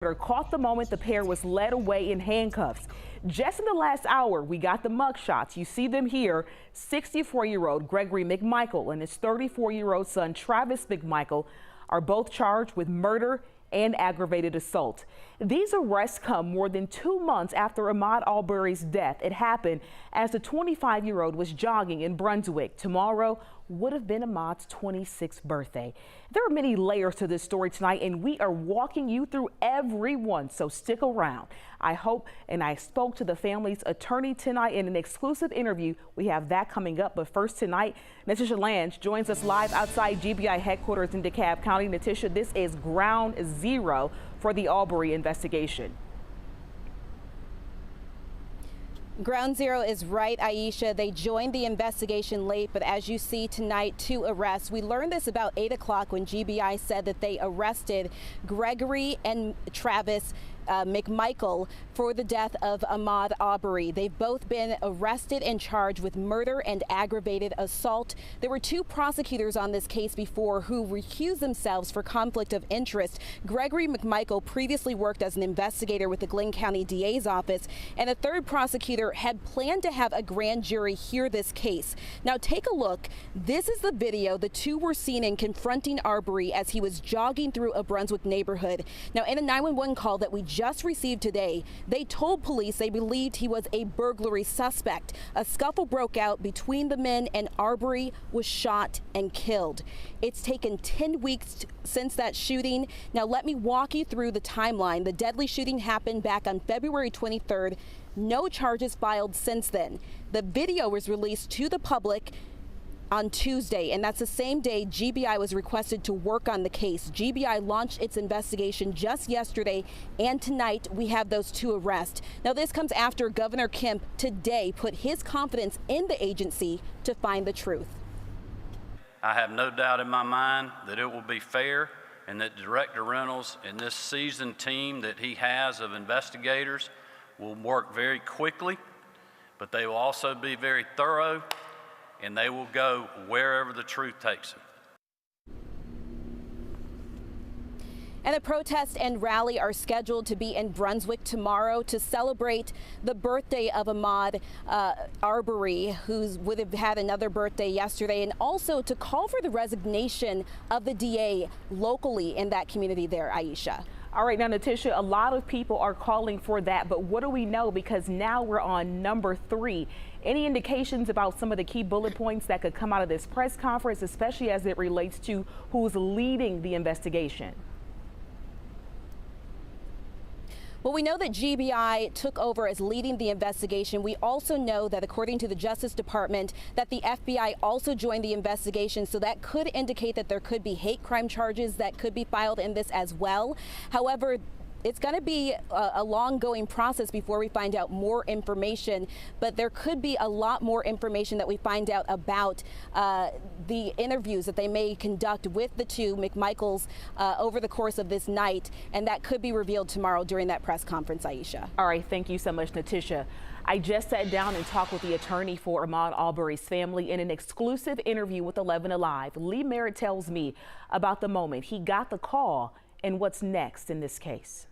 Caught the moment the pair was led away in handcuffs. Just in the last hour, we got the mugshots. You see them here. 64-year-old Gregory McMichael and his 34-year-old son Travis McMichael are both charged with murder and aggravated assault. These arrests come more than 2 months after Ahmaud Arbery's death. It happened as the 25-year-old was jogging in Brunswick. Tomorrow would have been Ahmaud's 26th birthday. There are many layers to this story tonight, and we are walking you through every one, so stick around. I spoke to the family's attorney tonight in an exclusive interview. We have that coming up, but first tonight, Natisha Lange joins us live outside GBI headquarters in DeKalb County. Natisha, this is ground zero for the Arbery investigation. Ground zero is right, Aisha. They joined the investigation late, but as you see tonight, 2 arrests. We learned this about 8 o'clock when GBI said that they arrested Gregory and Travis McMichael for the death of Ahmaud Arbery. They've both been arrested and charged with murder and aggravated assault. There were 2 prosecutors on this case before who recused themselves for conflict of interest. Gregory McMichael previously worked as an investigator with the Glynn County DA's office, and a 3rd prosecutor had planned to have a grand jury hear this case. Now take a look. This is the video the 2 were seen in confronting Arbery as he was jogging through a Brunswick neighborhood. Now in a 911 call that we just received today, they told police they believed he was a burglary suspect. A scuffle broke out between the men and Arbery was shot and killed. It's taken 10 weeks since that shooting. Now let me walk you through the timeline. The deadly shooting happened back on February 23rd. No charges filed since then. The video was released to the public on Tuesday, and that's the same day GBI was requested to work on the case. GBI launched its investigation just yesterday, and tonight we have those 2 arrests. Now this comes after Governor Kemp today put his confidence in the agency to find the truth. I have no doubt in my mind that it will be fair and that Director Reynolds and this seasoned team that he has of investigators will work very quickly, but they will also be very thorough, and they will go wherever the truth takes them. And the protest and rally are scheduled to be in Brunswick tomorrow to celebrate the birthday of Ahmaud Arbery, who would have had another birthday yesterday, and also to call for the resignation of the DA locally in that community there, Aisha. All right, now, Natisha, a lot of people are calling for that, but what do we know? Because now we're on number 3. Any indications about some of the key bullet points that could come out of this press conference, especially as it relates to who's leading the investigation? Well, we know that GBI took over as leading the investigation. We also know that according to the Justice Department that the FBI also joined the investigation, so that could indicate that there could be hate crime charges that could be filed in this as well. However, it's going to be a long-going process before we find out more information, but there could be a lot more information that we find out about the interviews that they may conduct with the 2 McMichaels over the course of this night, and that could be revealed tomorrow during that press conference, Aisha. All right, thank you so much, Natisha. I just sat down and talked with the attorney for Ahmaud Arbery's family in an exclusive interview with 11 Alive. Lee Merritt tells me about the moment he got the call and what's next in this case.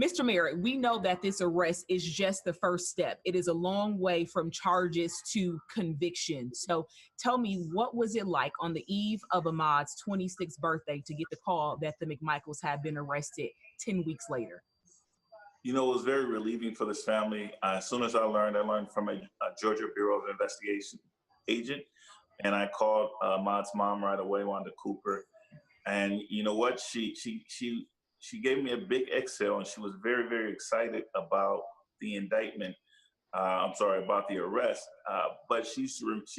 Mr. Merritt, we know that this arrest is just the first step. It is a long way from charges to conviction. So tell me, what was it like on the eve of Ahmaud's 26th birthday to get the call that the McMichaels had been arrested 10 weeks later? You know, it was very relieving for this family. As soon as I learned from a Georgia Bureau of Investigation agent, and I called Ahmaud's mom right away, Wanda Cooper. And you know what? She gave me a big exhale, and she was very, very excited about the indictment. About the arrest. But she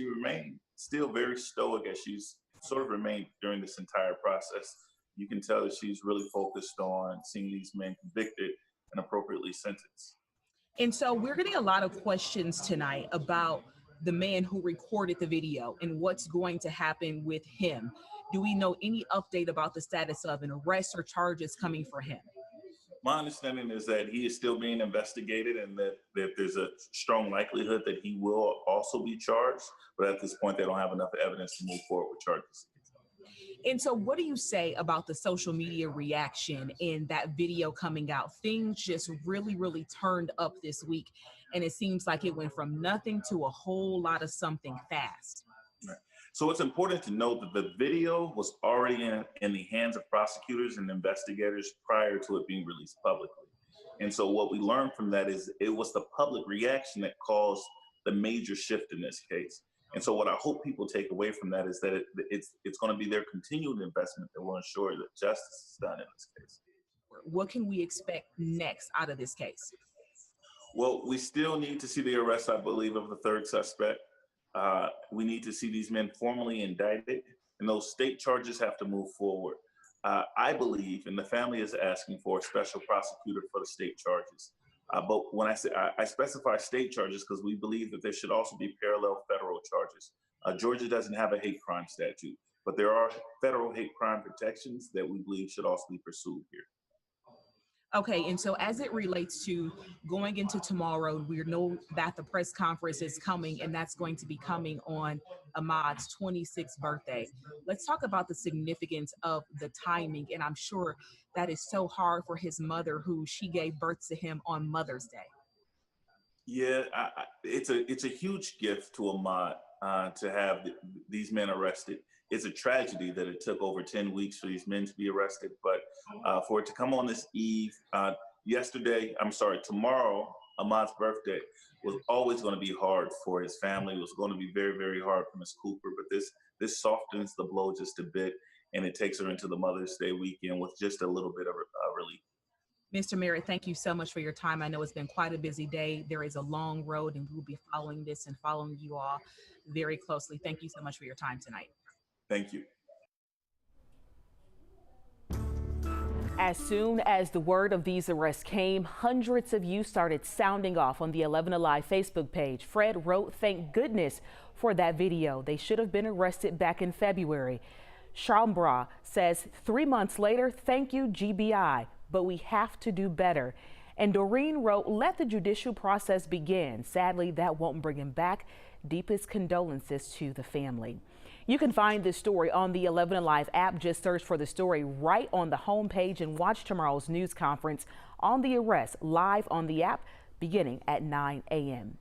remained still very stoic, as she's sort of remained during this entire process. You can tell that she's really focused on seeing these men convicted and appropriately sentenced. And so we're getting a lot of questions tonight about the man who recorded the video and what's going to happen with him. Do we know any update about the status of an arrest or charges coming for him? My understanding is that he is still being investigated, and that there's a strong likelihood that he will also be charged. But at this point, they don't have enough evidence to move forward with charges. And so, what do you say about the social media reaction in that video coming out? Things just really, really turned up this week, and it seems like it went from nothing to a whole lot of something fast. Right. So it's important to note that the video was already in the hands of prosecutors and investigators prior to it being released publicly. And so what we learned from that is it was the public reaction that caused the major shift in this case. And so what I hope people take away from that is that it's going to be their continued investment that will ensure that justice is done in this case. What can we expect next out of this case? Well, we still need to see the arrest, I believe, of the third suspect. We need to see these men formally indicted, and those state charges have to move forward. I believe, and the family is asking for a special prosecutor for the state charges. But when I say I specify state charges because we believe that there should also be parallel federal charges. Georgia doesn't have a hate crime statute, but there are federal hate crime protections that we believe should also be pursued here. Okay, and so as it relates to going into tomorrow, we know that the press conference is coming, and that's going to be coming on Ahmaud's 26th birthday. Let's talk about the significance of the timing, and I'm sure that is so hard for his mother, who she gave birth to him on Mother's Day. Yeah, it's a huge gift to Ahmaud to have these men arrested. It's a tragedy that it took over 10 weeks for these men to be arrested, but for it to come on this eve, tomorrow, Ahmaud's birthday, was always going to be hard for his family. It was going to be very, very hard for Miss Cooper, but this softens the blow just a bit, and it takes her into the Mother's Day weekend with just a little bit of relief. Mr. Merritt, thank you so much for your time. I know it's been quite a busy day. There is a long road, and we'll be following this and following you all very closely. Thank you so much for your time tonight. Thank you. As soon as the word of these arrests came, hundreds of you started sounding off on the 11 Alive Facebook page. Fred wrote, "Thank goodness for that video. They should have been arrested back in February." Chambra says, 3 months later, thank you, GBI, but we have to do better. And Doreen wrote, "Let the judicial process begin. Sadly, that won't bring him back. Deepest condolences to the family." You can find this story on the 11 Alive app. Just search for the story right on the homepage and watch tomorrow's news conference on the arrest live on the app beginning at 9 a.m.